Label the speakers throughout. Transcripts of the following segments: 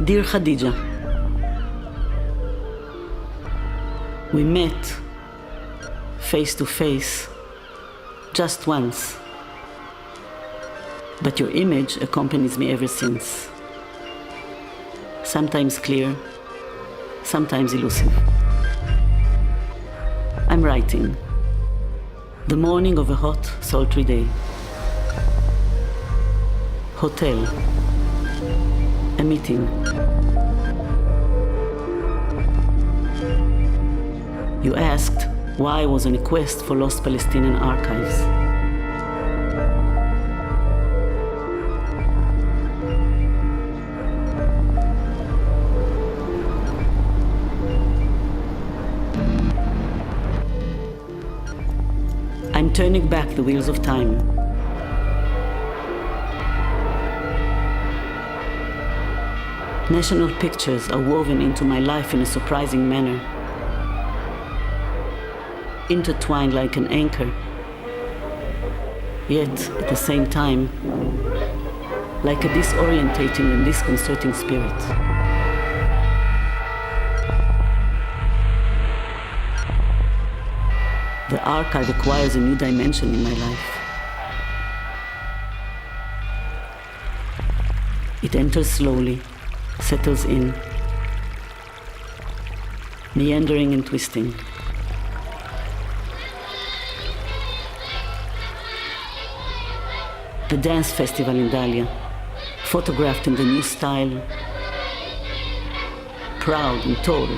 Speaker 1: Dear Khadija, we met face to face just once, but your image accompanies me ever since. Sometimes clear, sometimes elusive. I'm writing. The morning of a hot, sultry day. Hotel. A meeting. You asked why I was on a quest for lost Palestinian archives. I'm turning back the wheels of time. National pictures are woven into my life in a surprising manner, intertwined like an anchor, yet at the same time, like a disorientating and disconcerting spirit. The archive acquires a new dimension in my life. It enters slowly, settles in, meandering and twisting. The dance festival in Dahlia, photographed in the new style, proud and tall.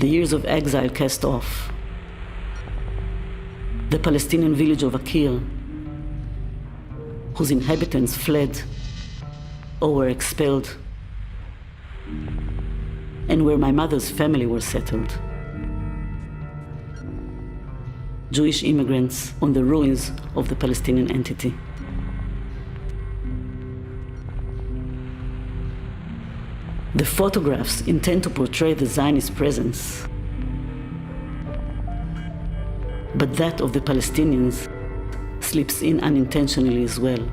Speaker 1: The years of exile cast off. The Palestinian village of Akir, whose inhabitants fled or were expelled, and where my mother's family were settled. Jewish immigrants on the ruins of the Palestinian entity. The photographs intend to portray the Zionist presence, but that of the Palestinians slips in unintentionally as well.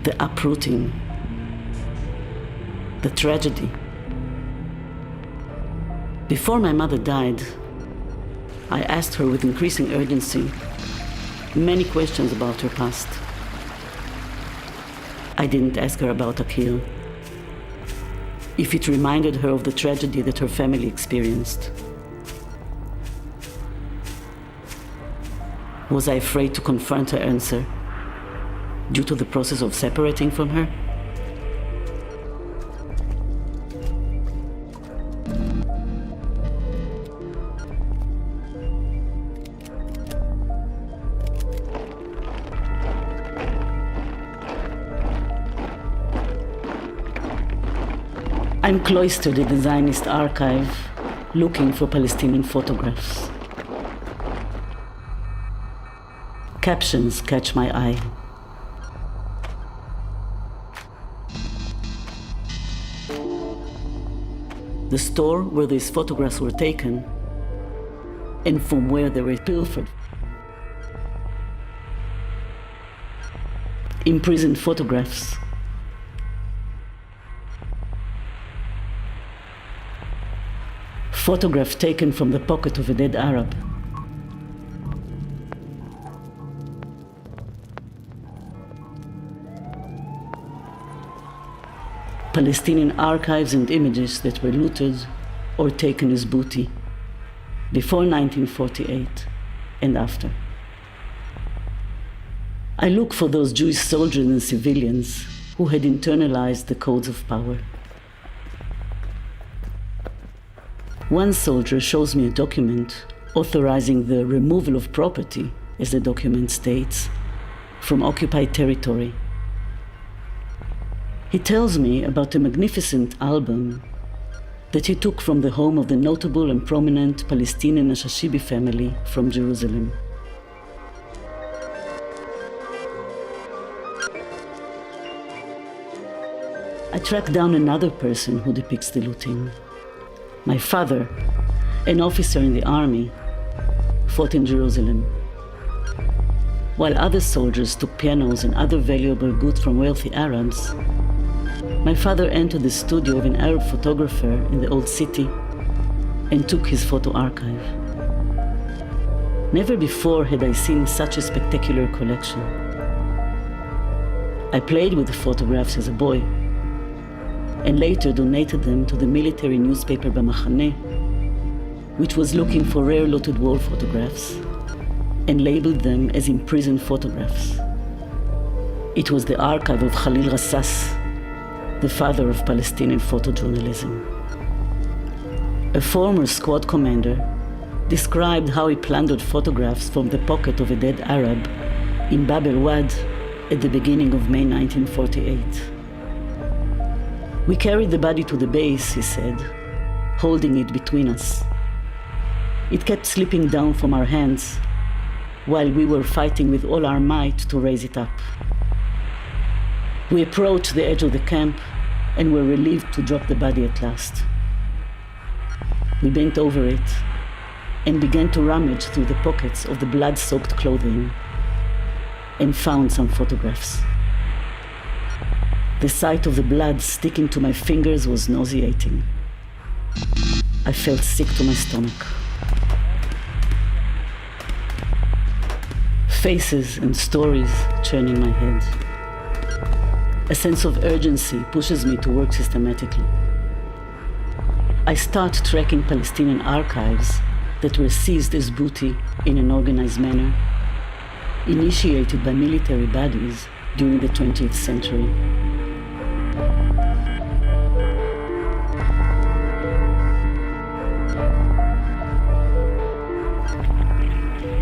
Speaker 1: The uprooting, the tragedy. Before my mother died, I asked her with increasing urgency many questions about her past. I didn't ask her about Akil, if it reminded her of the tragedy that her family experienced. Was I afraid to confront her answer due to the process of separating from her? I'm cloistered in the Zionist archive, looking for Palestinian photographs. Captions catch my eye. The store where these photographs were taken, and from where they were pilfered. Imprisoned photographs. Photograph taken from the pocket of a dead Arab. Palestinian archives and images that were looted or taken as booty, before 1948 and after. I look for those Jewish soldiers and civilians who had internalized the codes of power. One soldier shows me a document authorizing the removal of property, as the document states, from occupied territory. He tells me about a magnificent album that he took from the home of the notable and prominent Palestinian Ashashibi family from Jerusalem. I track down another person who depicts the looting. My father, an officer in the army, fought in Jerusalem. While other soldiers took pianos and other valuable goods from wealthy Arabs, my father entered the studio of an Arab photographer in the old city and took his photo archive. Never before had I seen such a spectacular collection. I played with the photographs as a boy and later donated them to the military newspaper Bamachane, which was looking for rare looted war photographs and labeled them as imprisoned photographs. It was the archive of Khalil Rassas, the father of Palestinian photojournalism. A former squad commander described how he plundered photographs from the pocket of a dead Arab in Bab el-Wad at the beginning of May 1948. We carried the body to the base, he said, holding it between us. It kept slipping down from our hands while we were fighting with all our might to raise it up. We approached the edge of the camp and were relieved to drop the body at last. We bent over it and began to rummage through the pockets of the blood-soaked clothing and found some photographs. The sight of the blood sticking to my fingers was nauseating. I felt sick to my stomach. Faces and stories churn in my head. A sense of urgency pushes me to work systematically. I start tracking Palestinian archives that were seized as booty in an organized manner, initiated by military bodies during the 20th century.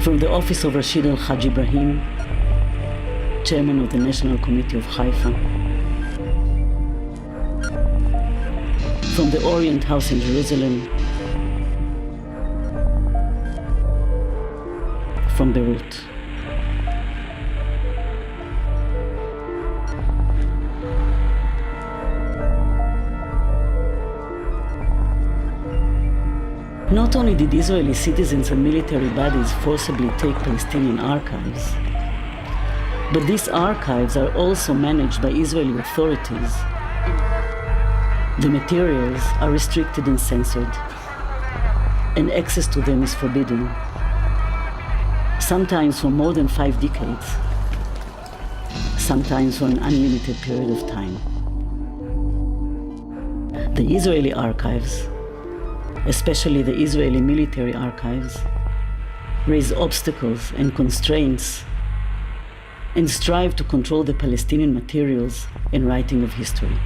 Speaker 1: From the office of Rashid al-Hajj Ibrahim, chairman of the National Committee of Haifa. From the Orient House in Jerusalem. From Beirut. Not only did Israeli citizens and military bodies forcibly take Palestinian archives, but these archives are also managed by Israeli authorities. The materials are restricted and censored, and access to them is forbidden, sometimes for more than 5 decades, sometimes for an unlimited period of time. The Israeli archives, especially the Israeli military archives, raise obstacles and constraints and strive to control the Palestinian materials and writing of history.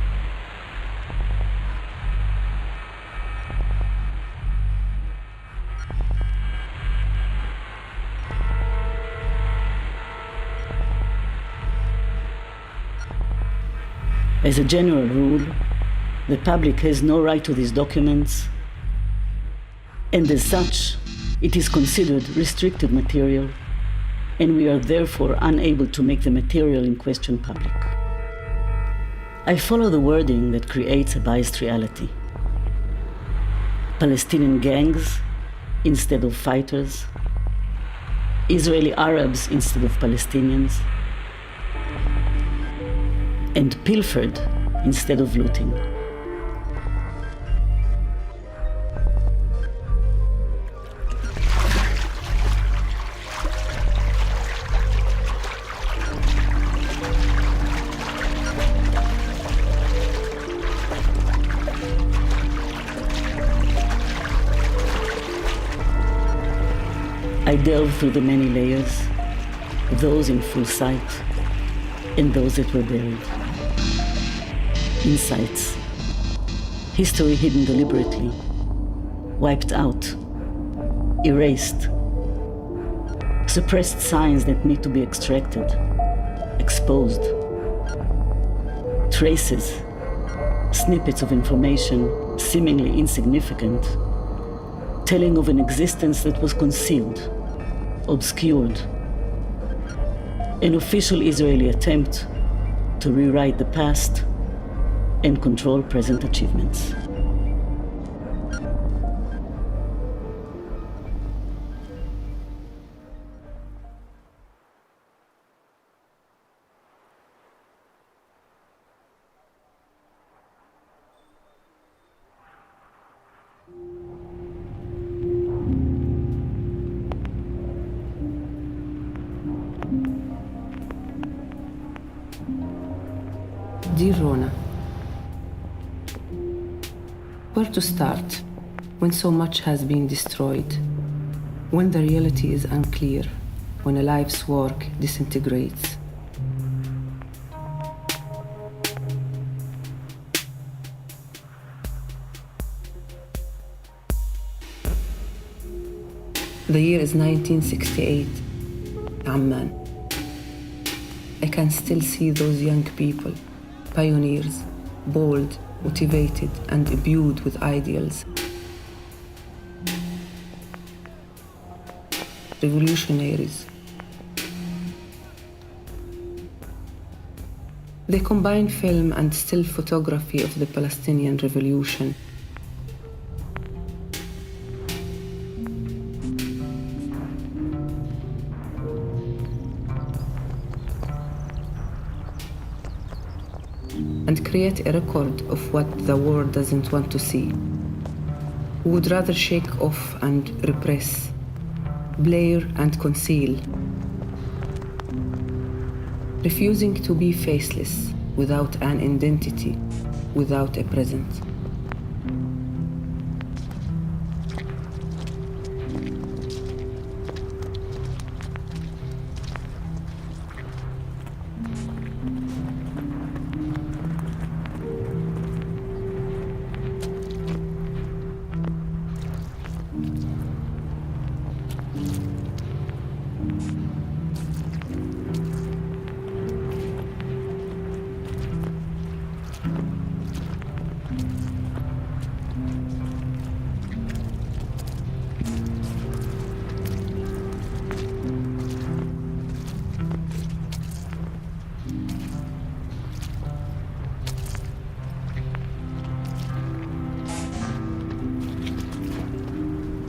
Speaker 1: As a general rule, the public has no right to these documents, and as such, it is considered restricted material, and we are therefore unable to make the material in question public. I follow the wording that creates a biased reality. Palestinian gangs instead of fighters, Israeli Arabs instead of Palestinians, and pilfered instead of looting. I delved through the many layers, those in full sight and those that were buried. Insights, history hidden deliberately, wiped out, erased, suppressed signs that need to be extracted, exposed, traces, snippets of information seemingly insignificant, telling of an existence that was concealed, obscured. An official Israeli attempt to rewrite the past and control present achievements.
Speaker 2: Dear Lona, where to start when so much has been destroyed, when the reality is unclear, when a life's work disintegrates? The year is 1968, Amman. I can still see those young people, pioneers, bold, motivated, and imbued with ideals. Revolutionaries. They combine film and still photography of the Palestinian revolution. And create a record of what the world doesn't want to see. We would rather shake off and repress, blare and conceal, refusing to be faceless without an identity, without a present.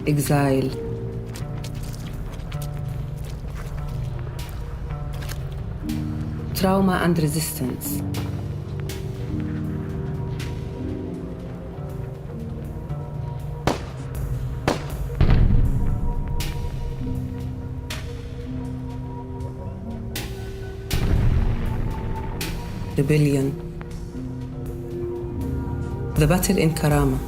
Speaker 2: Exile. Trauma and resistance. Rebellion. The battle in Karama.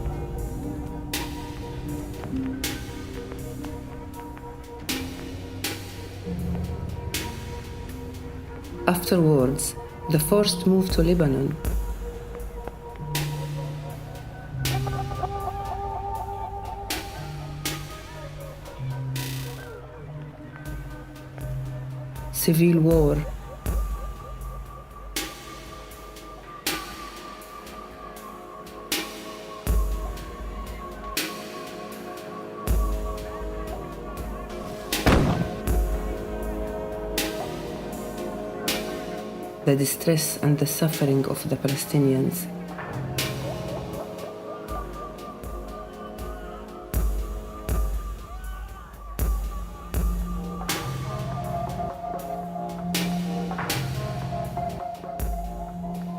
Speaker 2: Afterwards, the forced move to Lebanon. Civil war. The distress and the suffering of the Palestinians.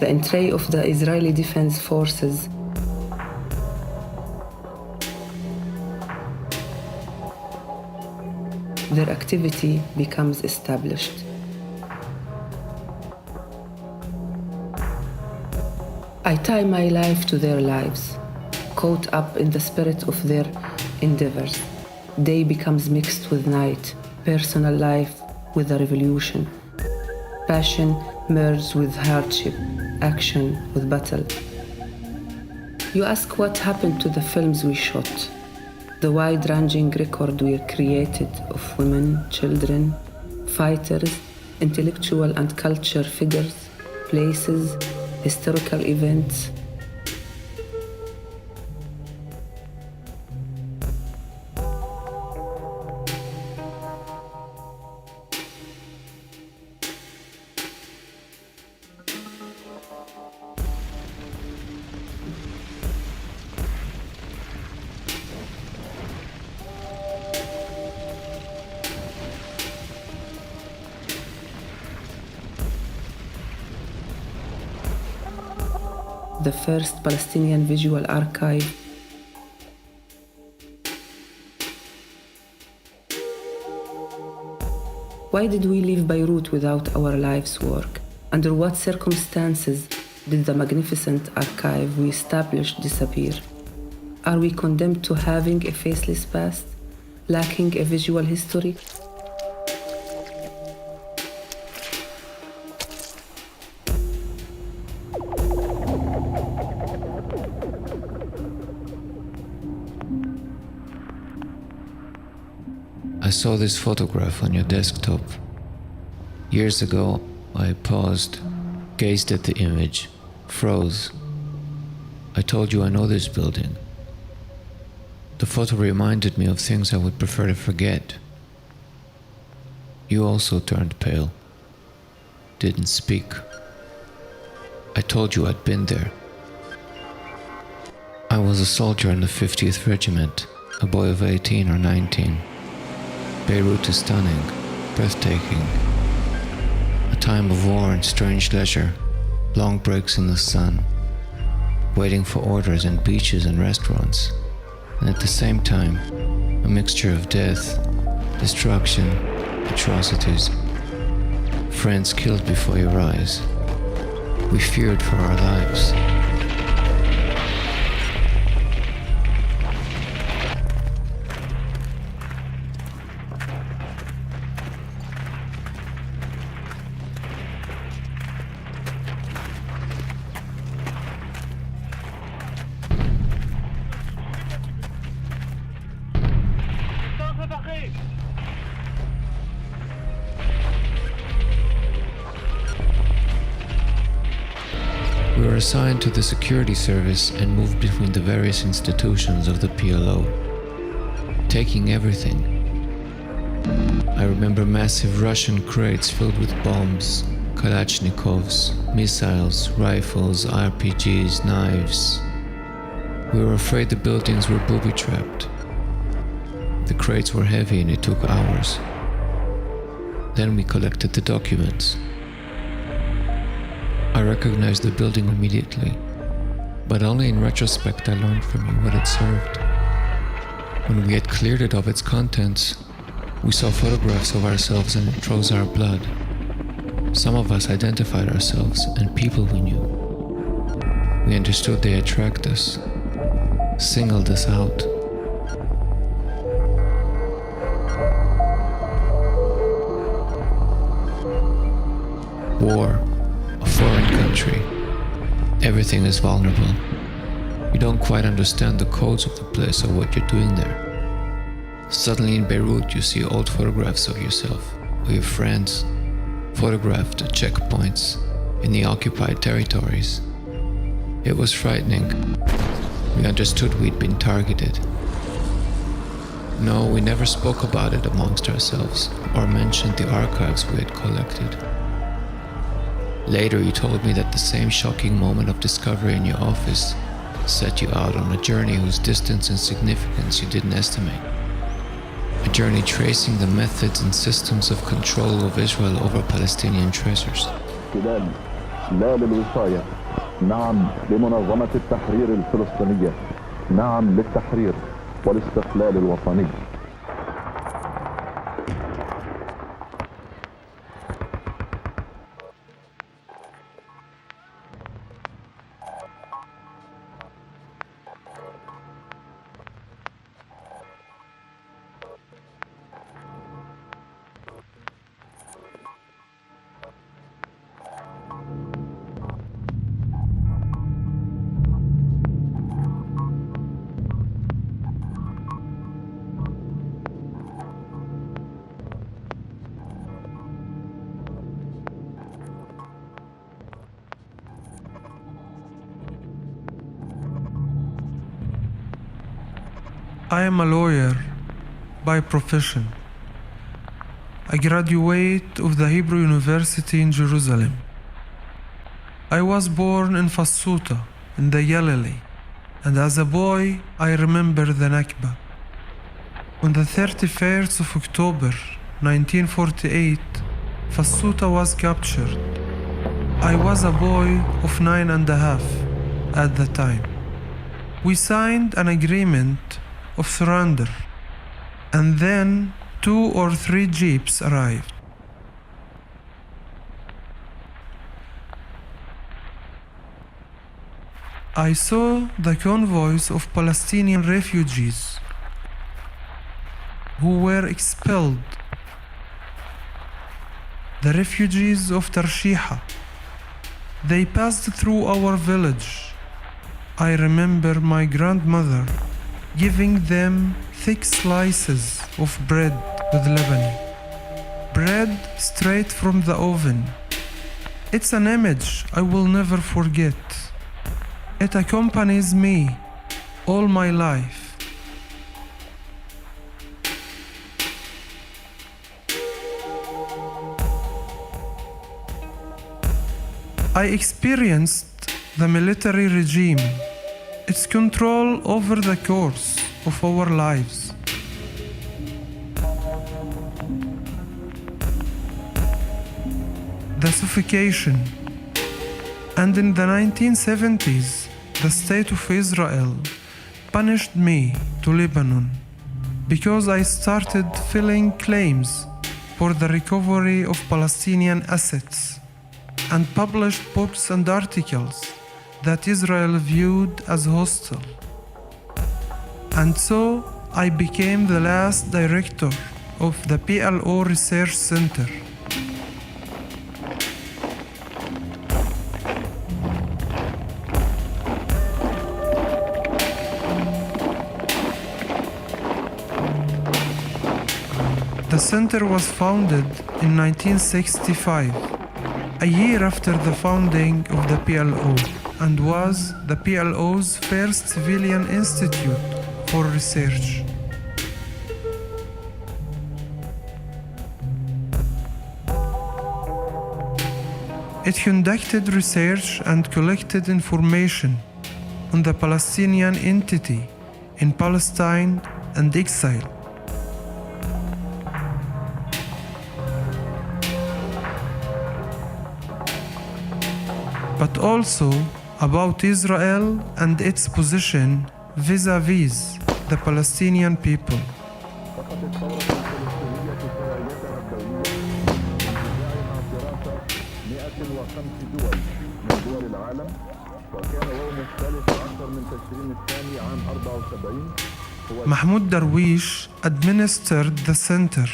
Speaker 2: The entry of the Israeli Defense Forces. Their activity becomes established. I tie my life to their lives, caught up in the spirit of their endeavors. day becomes mixed with night, personal life with a revolution. Passion merged with hardship, action with battle. You ask what happened to the films we shot, the wide-ranging record we created of women, children, fighters, intellectual and culture figures, places, historical events. The first Palestinian visual archive. Why did we leave Beirut without our life's work? Under what circumstances did the magnificent archive we established disappear? Are we condemned to having a faceless past, lacking a visual history?
Speaker 3: I saw this photograph on your desktop. Years ago, I paused, gazed at the image, froze. I told you I know this building. The photo reminded me of things I would prefer to forget. You also turned pale. Didn't speak. I told you I'd been there. I was a soldier in the 50th Regiment, a boy of 18 or 19. Beirut is stunning, breathtaking. A time of war and strange leisure, long breaks in the sun, waiting for orders in beaches and restaurants, and at the same time, a mixture of death, destruction, atrocities. Friends killed before your eyes. We feared for our lives. We were assigned to the security service and moved between the various institutions of the PLO, taking everything. I remember massive Russian crates filled with bombs, Kalashnikovs, missiles, rifles, RPGs, knives. We were afraid the buildings were booby-trapped. The crates were heavy and it took hours. Then we collected the documents. I recognized the building immediately, but only in retrospect I learned from you what it served. When we had cleared it of its contents, we saw photographs of ourselves and it froze our blood. Some of us identified ourselves and people we knew. We understood they had tracked us, singled us out. War. A foreign country. Everything is vulnerable. You don't quite understand the codes of the place or what you're doing there. Suddenly in Beirut you see old photographs of yourself or your friends, photographed at checkpoints in the occupied territories. It was frightening. We understood we'd been targeted. No, we never spoke about it amongst ourselves or mentioned the archives we had collected. Later you told me that the same shocking moment of discovery in your office set you out on a journey whose distance and significance you didn't estimate. A journey tracing the methods and systems of control of Israel over Palestinian treasures.
Speaker 4: لا للوصاية، نعم لمنظمة التحرير الفلسطينية، نعم للتحرير والاستقلال الوطني.
Speaker 5: I am a lawyer by profession. A graduate of the Hebrew University in Jerusalem. I was born in Fassuta, in the Galilee, and as a boy I remember the Nakba. On the 31st of October 1948, Fassuta was captured. I was a boy of 9.5 at the time. We signed an agreement of surrender, and then 2 or 3 jeeps arrived. I saw the convoys of Palestinian refugees who were expelled, the refugees of Tarshiha. They passed through our village. I remember my grandmother giving them thick slices of bread with Lebanon. Bread straight from the oven. It's an image I will never forget. It accompanies me all my life. I experienced the military regime, its control over the course of our lives. The suffocation. And in the 1970s, the State of Israel punished me to Lebanon because I started filing claims for the recovery of Palestinian assets and published books and articles that Israel viewed as hostile. And so I became the last director of the PLO Research Center. The center was founded in 1965, a year after the founding of the PLO, and was the PLO's first civilian institute for research. It conducted research and collected information on the Palestinian entity in Palestine and exile. But also about Israel and its position vis-à-vis the Palestinian people. Mahmoud Darwish administered the center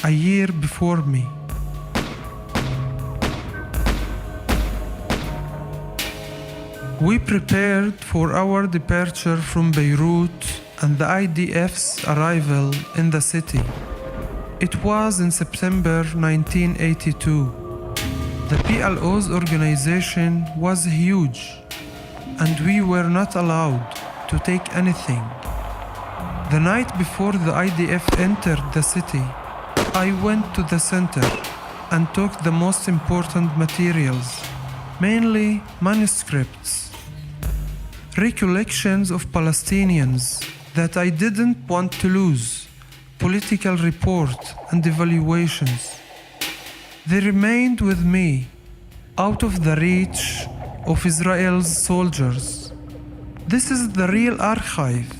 Speaker 5: a year before me. We prepared for our departure from Beirut and the IDF's arrival in the city. It was in September 1982. The PLO's organization was huge, and we were not allowed to take anything. The night before the IDF entered the city, I went to the center and took the most important materials, mainly manuscripts, recollections of Palestinians that I didn't want to lose, political reports and evaluations. They remained with me, out of the reach of Israel's soldiers. This is the real archive,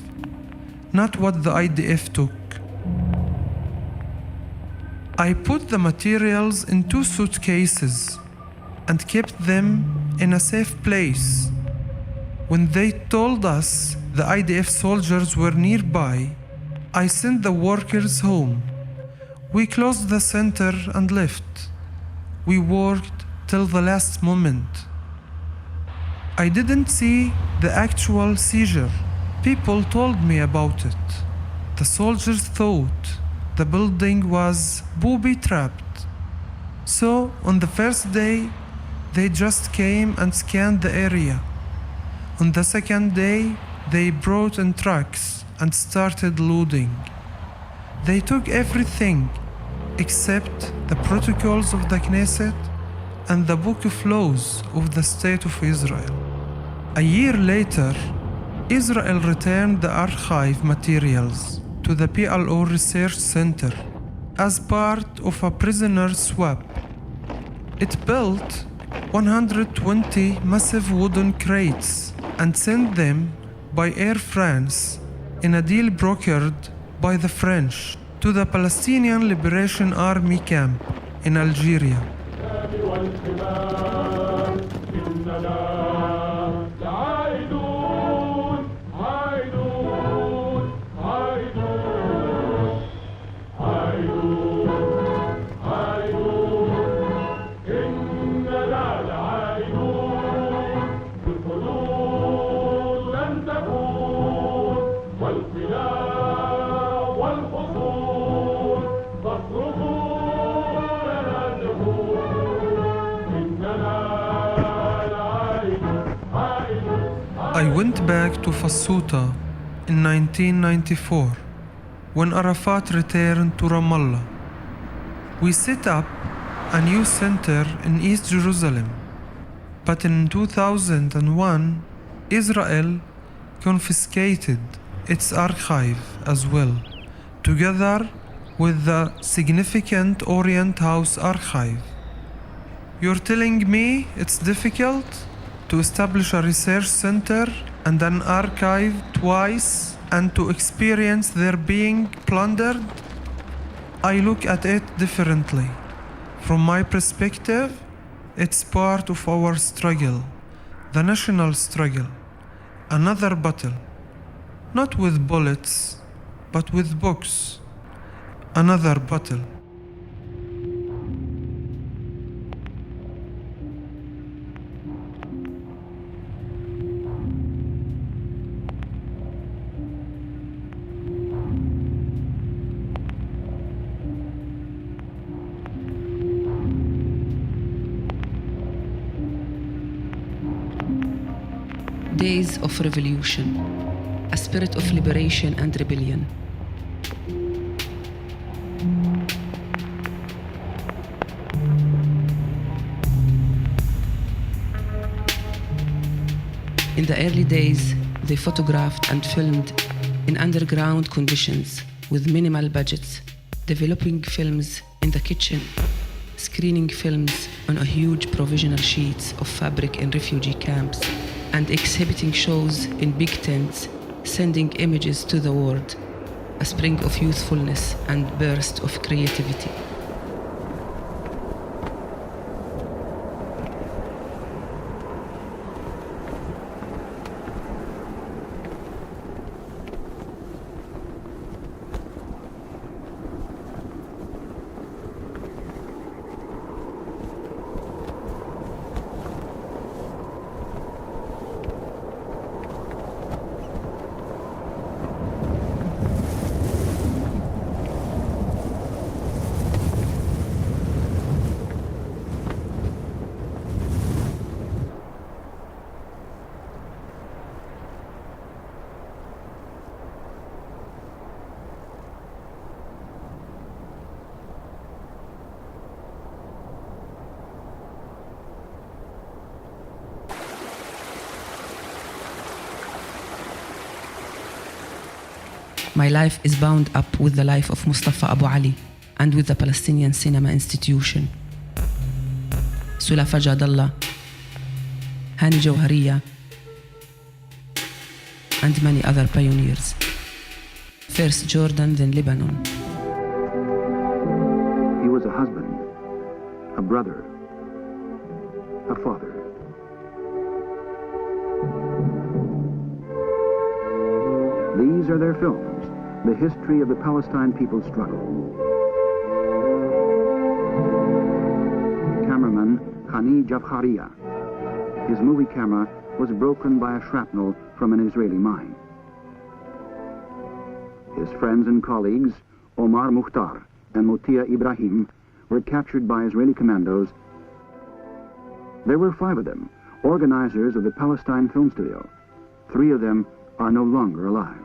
Speaker 5: not what the IDF took. I put the materials in 2 suitcases and kept them in a safe place. When they told us the IDF soldiers were nearby, I sent the workers home. We closed the center and left. We worked till the last moment. I didn't see the actual seizure. People told me about it. The soldiers thought the building was booby-trapped. So on the first day, they just came and scanned the area. On the second day, they brought in trucks and started looting. They took everything except the protocols of the Knesset and the book of laws of the State of Israel. A year later, Israel returned the archive materials to the PLO Research Center as part of a prisoner swap. It built 120 massive wooden crates and sent them by Air France in a deal brokered by the French to the Palestinian Liberation Army camp in Algeria. I went back to Fasuta in 1994 when Arafat returned to Ramallah. We set up a new center in East Jerusalem, but in 2001, Israel confiscated its archive as well, together with the significant Orient House archive. You're telling me it's difficult to establish a research center and an archive twice and to experience their being plundered? I look at it differently. From my perspective, it's part of our struggle, the national struggle, another battle, not with bullets, but with books, another battle.
Speaker 2: Days of revolution, a spirit of liberation and rebellion. In the early days, they photographed and filmed in underground conditions with minimal budgets, developing films in the kitchen, screening films on a huge provisional sheets of fabric in refugee camps, and exhibiting shows in big tents, sending images to the world, a spring of youthfulness and burst of creativity. My life is bound up with the life of Mustafa Abu Ali and with the Palestinian Cinema Institution. Sulafa Jadallah, Hani Jawhariya, and many other pioneers. First Jordan, then Lebanon.
Speaker 6: He was a husband, a brother, a father. These are their films, the history of the Palestine people's struggle. Cameraman Hani Jawhariya. His movie camera was broken by a shrapnel from an Israeli mine. His friends and colleagues, Omar Mukhtar and Mutia Ibrahim, were captured by Israeli commandos. There were 5 of them, organizers of the Palestine Film Studio. 3 of them are no longer alive.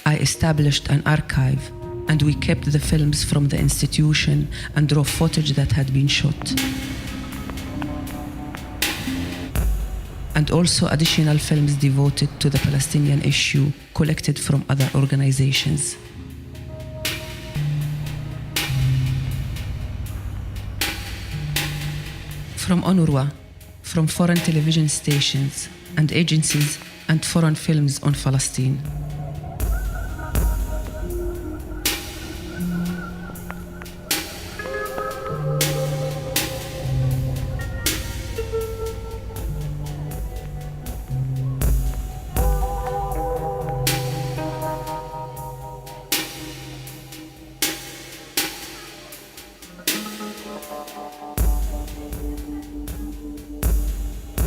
Speaker 2: I established an archive, and we kept the films from the institution and raw footage that had been shot. And also additional films devoted to the Palestinian issue collected from other organizations. From UNRWA, from foreign television stations and agencies and foreign films on Palestine.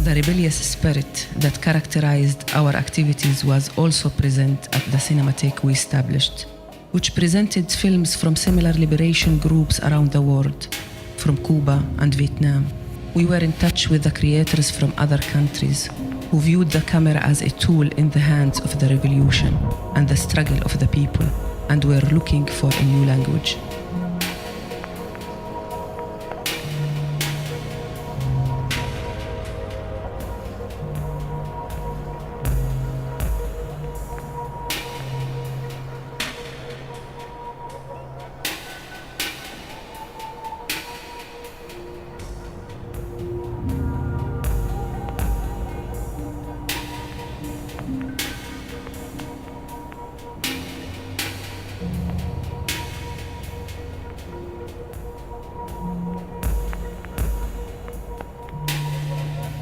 Speaker 2: The rebellious spirit that characterized our activities was also present at the Cinematheque we established, which presented films from similar liberation groups around the world, from Cuba and Vietnam. We were in touch with the creators from other countries who viewed the camera as a tool in the hands of the revolution and the struggle of the people, and were looking for a new language.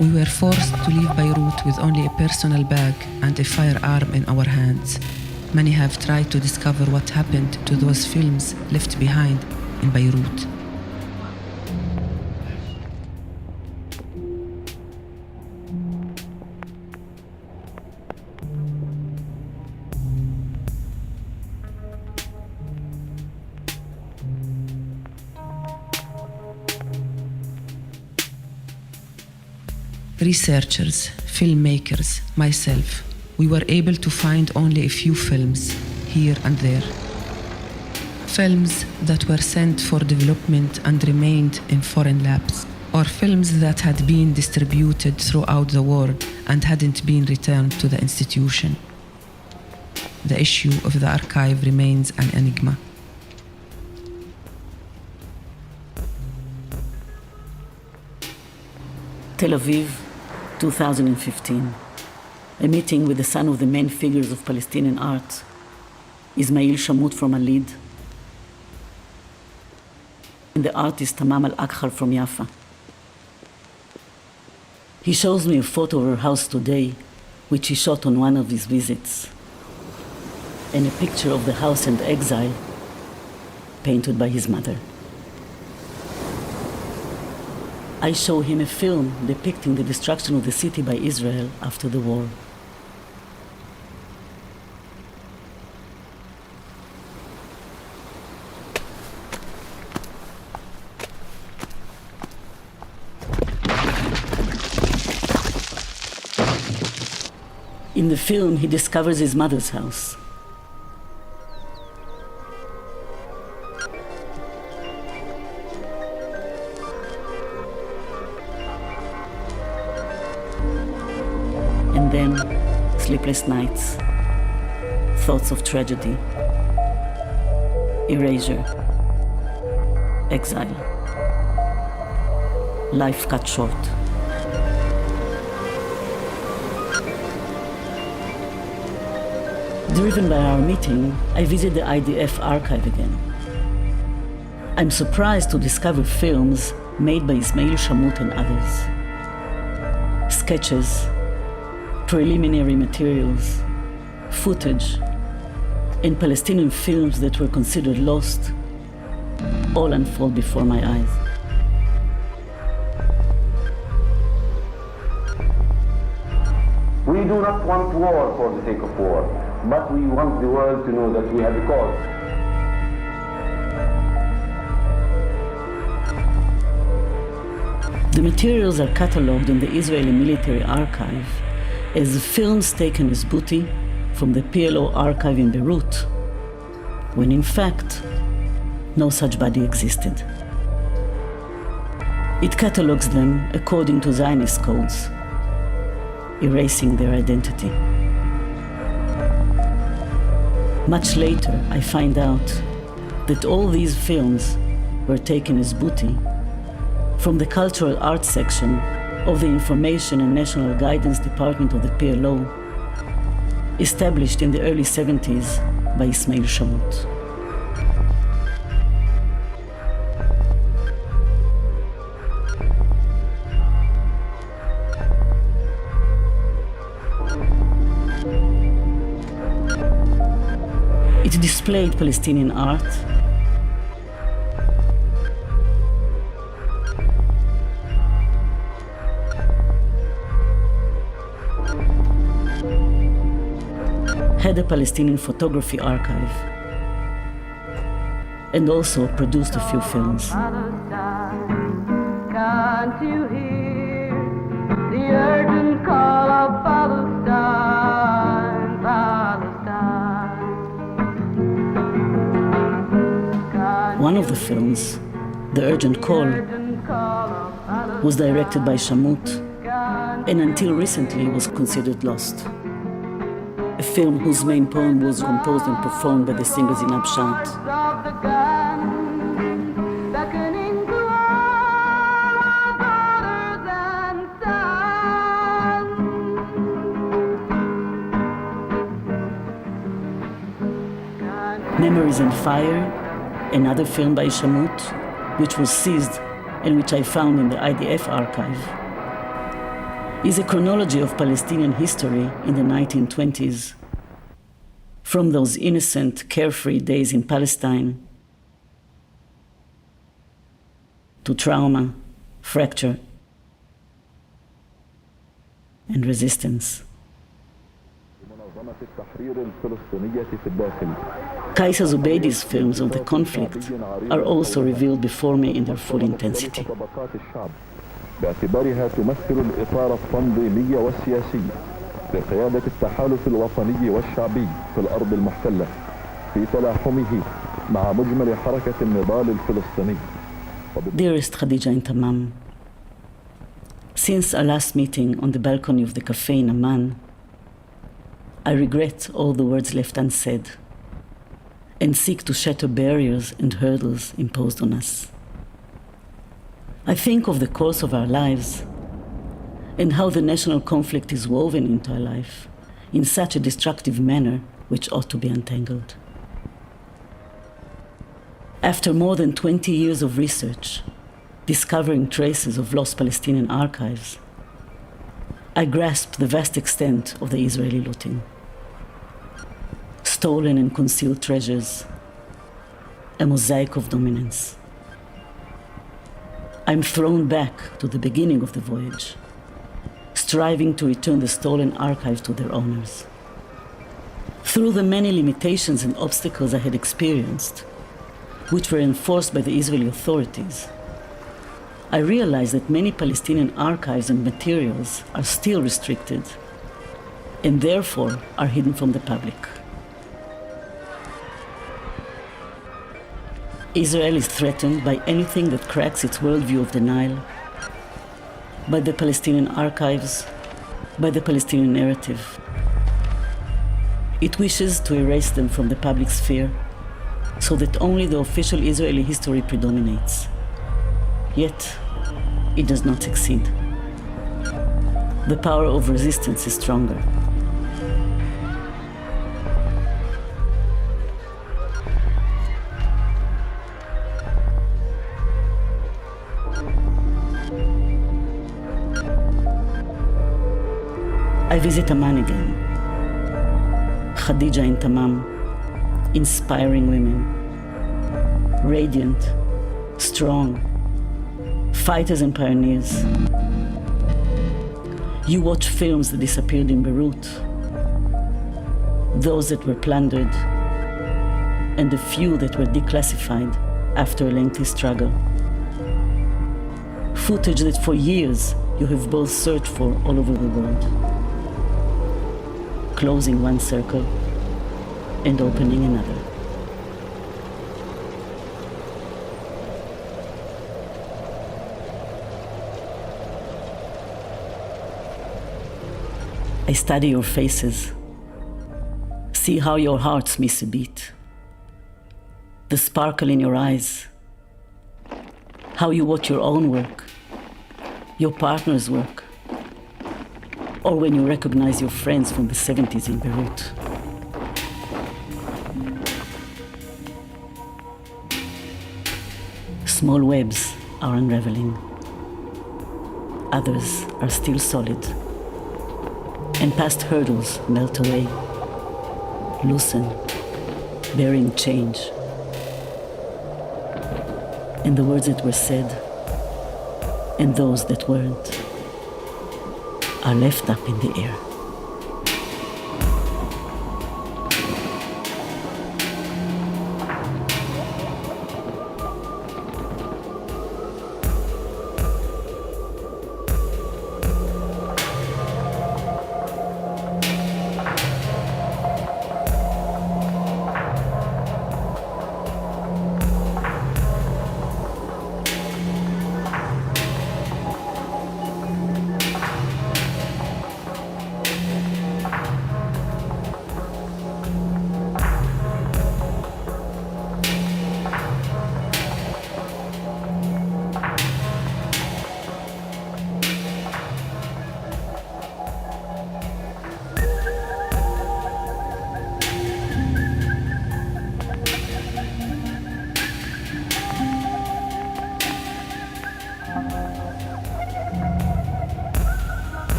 Speaker 2: We were forced to leave Beirut with only a personal bag and a firearm in our hands. Many have tried to discover what happened to those films left behind in Beirut. Researchers, filmmakers, myself, we were able to find only a few films here and there. Films that were sent for development and remained in foreign labs, or films that had been distributed throughout the world and hadn't been returned to the institution. The issue of the archive remains an enigma.
Speaker 1: Tel Aviv, 2015. A meeting with the son of the main figures of Palestinian art, Ismail Shamut from Alid, and the artist Tamam Al-Akhar from Jaffa. He shows me a photo of her house today, which he shot on one of his visits, and a picture of the house in exile, painted by his mother. I show him a film depicting the destruction of the city by Israel after the war. In the film, he discovers his mother's house. And then, sleepless nights, thoughts of tragedy, erasure, exile, life cut short. Driven by our meeting, I visit the IDF archive again. I'm surprised to discover films made by Ismail Shamut and others. Sketches, preliminary materials, footage, and Palestinian films that were considered lost all unfold before my eyes.
Speaker 7: We do not want war for the sake of war, but we want the world to know that we have a cause.
Speaker 1: The materials are catalogued in the Israeli military archive as films taken as booty from the PLO archive in Beirut, when in fact, no such body existed. It catalogs them according to Zionist codes, erasing their identity. Much later, I find out that all these films were taken as booty from the Cultural Arts section of the Information and National Guidance Department of the PLO, established in the early 70s by Ismail Shamut. It displayed Palestinian art, had a Palestinian photography archive, and also produced a few films.
Speaker 8: Can't you hear the urgent call of Palestine, Palestine?
Speaker 1: One of the films, The Urgent Call, was directed by Shamut and until recently was considered lost. A film whose main poem was composed and performed by the singer Zinab Shant. Memories and Fire, another film by Shamut, which was seized and which I found in the IDF archive, is a chronology of Palestinian history in the 1920s, from those innocent, carefree days in Palestine to trauma, fracture, and resistance. Kaisa Zubeidi's films of the conflict are also revealed before me in their full intensity.
Speaker 4: باعتبارها تمثل الإطار التنظيمي والسياسي لقيادة التحالف الوطني والشعبي في الأرض المحتلة في تلاحمه مع مجمل حركة النضال الفلسطيني.
Speaker 1: Dearest Khadija and Tamam, since our last meeting on the balcony of the cafe in Amman, I regret all the words left unsaid and seek to shatter barriers and hurdles imposed on us. I think of the course of our lives and how the national conflict is woven into our life in such a destructive manner which ought to be untangled. After more than 20 years of research, discovering traces of lost Palestinian archives, I grasped the vast extent of the Israeli looting. Stolen and concealed treasures, a mosaic of dominance. I'm thrown back to the beginning of the voyage, striving to return the stolen archives to their owners. Through the many limitations and obstacles I had experienced, which were enforced by the Israeli authorities, I realized that many Palestinian archives and materials are still restricted and therefore are hidden from the public. Israel is threatened by anything that cracks its worldview of the Nile, by the Palestinian archives, by the Palestinian narrative. It wishes to erase them from the public sphere so that only the official Israeli history predominates. Yet, it does not succeed. The power of resistance is stronger. I visit Amman again. Khadija and Tamam, inspiring women, radiant, strong, fighters and pioneers. You watch films that disappeared in Beirut, those that were plundered, and the few that were declassified after a lengthy struggle. Footage that for years you have both searched for all over the world. closing one circle and opening another. I study your faces, see how your hearts miss a beat, the sparkle in your eyes, how you watch your own work, your partner's work, or when you recognize your friends from the 70s in Beirut. Small webs are unraveling. Others are still solid. And past hurdles melt away, loosen, bearing change. And the words that were said, and those that weren't, are left up in the air.